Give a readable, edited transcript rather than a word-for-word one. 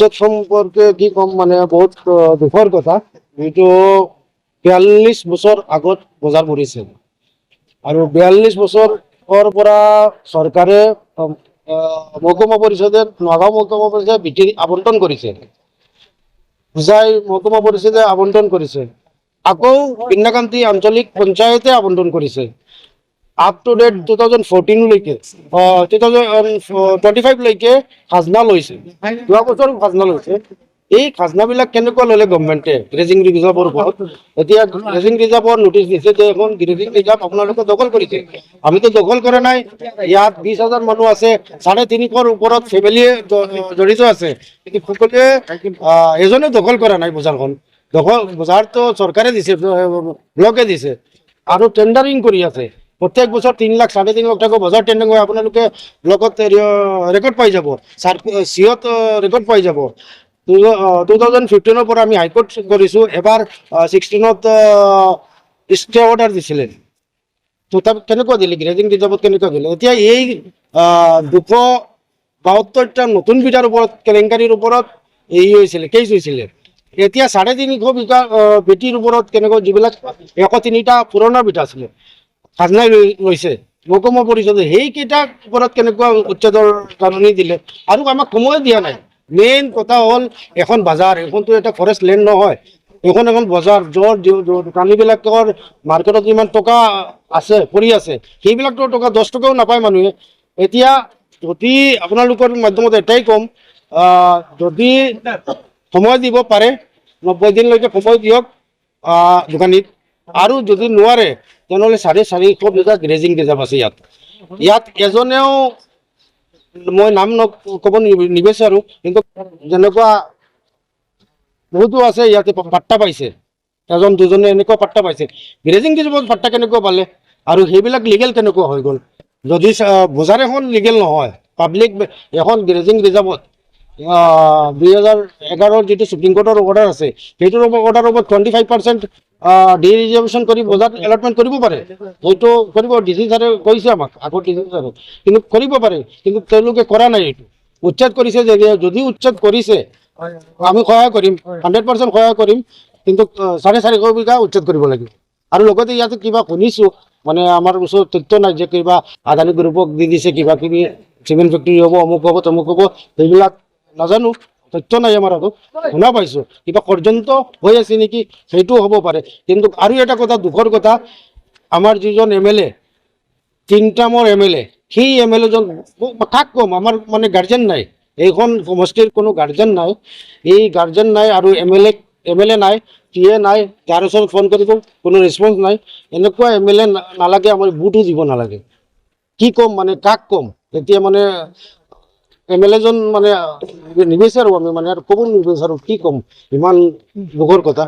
উচ্ছেদ সম্পৰ্কে কি কম মানে বহুত দুখৰ কথা। এইটো ৪২ বছৰ আগত বজাৰ কৰিছিল আৰু ৪২ বছৰৰ পৰা চৰকাৰে মহকুমা পৰিষদে নগাঁও মহকুমা পৰিষদে ভিটি আবণ্টন কৰিছে, বুজাই মহকুমা পৰিষদে আবণ্টন কৰিছে, আকৌ বিন্নাকান্তি আঞ্চলিক পঞ্চায়তে আবণ্টন কৰিছে। আপ টু ডেট 2014লৈকে 2025লৈকে খাজনা লৈছে, যোৱা বছৰ খাজনা লৈছে। এই খাজনাবিলাক কেনেকুৱা ল'লে গভৰ্ণমেণ্টে গ্ৰেজিং ৰিজাৰ্ভৰ ওপৰত? এতিয়া গ্ৰেজিং ৰিজাৰ্ভৰ নোটিছ দিছে যে এখন গ্ৰেজিং ৰিজাৰ্ভ আপোনালোকে দখল কৰিছে। আমিতো দখল কৰা নাই। ইয়াত 20,000 মানুহ আছে, 350ৰ ওপৰত ফেমিলি জড়িত আছে, কিন্তু সকলোৱে এজনে দখল কৰা নাই বজাৰখন। বজাৰটো চৰকাৰে দিছে, ব্লকে দিছে আৰু টেণ্ডাৰিং কৰি আছে। প্ৰত্যেক বছৰ 3 লাখ 3.5 লাখ টকা বজাৰ টেণ্ডাৰিং হয়। আপোনালোকে ব্লকত ৰেকৰ্ড পাই যাব, চিঅত ৰেকৰ্ড পাই যাব। 2015ৰ পৰা আমি হাইকোৰ্ট কৰিছোঁ, এবাৰ 16ত ষ্টে অৰ্ডাৰ দিছিলে। তো তাত কেনেকুৱা দিলে, গ্ৰেজিং ৰিজাৰ্ভত কেনেকুৱা দিলে? এতিয়া এই 272টা নতুন বিটাৰ ওপৰত কেলেংকাৰীৰ ওপৰত হৈছিলে, কেছ হৈছিলে। এতিয়া 350 বিঘা বেটিৰ ওপৰত কেনেকৈ, যিবিলাক 103টা পুৰণা বিটা আছিলে, খাজনা লৈছে মহকুমা পৰিষদে, সেইকেইটাৰ ওপৰত কেনেকুৱা উচ্ছেদৰ জাননী দিলে আৰু আমাক সময় দিয়া নাই। মেইন কথা হ'ল এখন বজাৰ, এইখনতো এটা ফৰেষ্ট লেণ্ড নহয়, এখন বজাৰ য'ৰ দোকানীবিলাকৰ মাৰ্কেটত যিমান টকা আছে পৰি আছে, সেইবিলাকতো টকা 10 টকাও নাপায় মানুহে। এতিয়া যদি আপোনালোকৰ মাধ্যমত এটাই ক'ম, যদি সময় দিব পাৰে 90 দিনলৈকে সময় দিয়ক দোকানীক, আৰু যদি নোৱাৰে তেনেহ'লে 450 বিঘা গ্ৰেজিং ৰিজাৰ্ভ আছে ইয়াত এজনেও, মই নাম ক'ব নিবিচাৰোঁ, কিন্তু যেনেকুৱা বহুতো আছে ইয়াতে পাট্টা পাইছে, এজন দুজনে এনেকুৱা পাট্টা পাইছে। গ্ৰেজিং ৰিজাৰ্ভত পাট্টা কেনেকুৱা পালে আৰু সেইবিলাক লিগেল কেনেকুৱা হৈ গ'ল? যদি বজাৰ এখন লিগেল নহয়, পাব্লিক এখন গ্ৰেজিং ৰিজাৰ্ভত 2011ৰ যিটো সুপ্ৰিম কোৰ্টৰ অৰ্ডাৰ আছে, সেইটোৰ অৰ্ডাৰৰ ওপৰত 25% ডি ৰিজাৰ্ভেশ্যন কৰি বজাৰ এলটমেণ্ট কৰিব পাৰে। সেইটো কৰিব, ডিচি ছাৰে কৈছে আমাক, আগৰ ডিচি ছাৰে, কিন্তু কৰিব পাৰে, কিন্তু তেওঁলোকে কৰা নাই। এইটো উচ্ছেদ কৰিছে, যদি উচ্ছেদ কৰিছে আমি সহায় কৰিম, 100% সহায় কৰিম, কিন্তু 450 বিঘা উচ্ছেদ কৰিব লাগিব। আৰু লগতে ইয়াতে কিবা শুনিছোঁ, মানে আমাৰ ওচৰত তথ্য নাই যে কিবা আদানী গ্ৰুপক দি দিছে, কিবা কিবি চিমেণ্ট ফেক্টৰী হ'ব, অমুক হ'ব তমুক হ'ব, সেইবিলাক নাজানো, তথ্য নাই আমাৰ হাতত। শুনা পাইছোঁ কিবা ষড়যন্ত্ৰ হৈ আছে নেকি, সেইটোও হ'ব পাৰে। কিন্তু আৰু এটা কথা, দুখৰ কথা, আমাৰ যিজন MLA, 3 টাৰ্মৰ MLA, সেই MLAজন কাক ক'ম, আমাৰ মানে গাৰ্জেন নাই, এইখন সমষ্টিৰ কোনো গাৰ্জেন নাই। এই গাৰ্জেন নাই আৰু MLA নাই, PA নাই, তাৰ ওচৰত ফোন কৰিব কোনো ৰেছপন্স নাই। এনেকুৱা MLA নালাগে, আমাৰ ভোটো দিব নালাগে। কি ক'ম মানে, কাক ক'ম? এতিয়া মানে MLAজন মানে নিবিচাৰোঁ আমি, মানে আৰু ক'ব নিবিচাৰোঁ, কি ক'ম, ইমান দুখৰ কথা।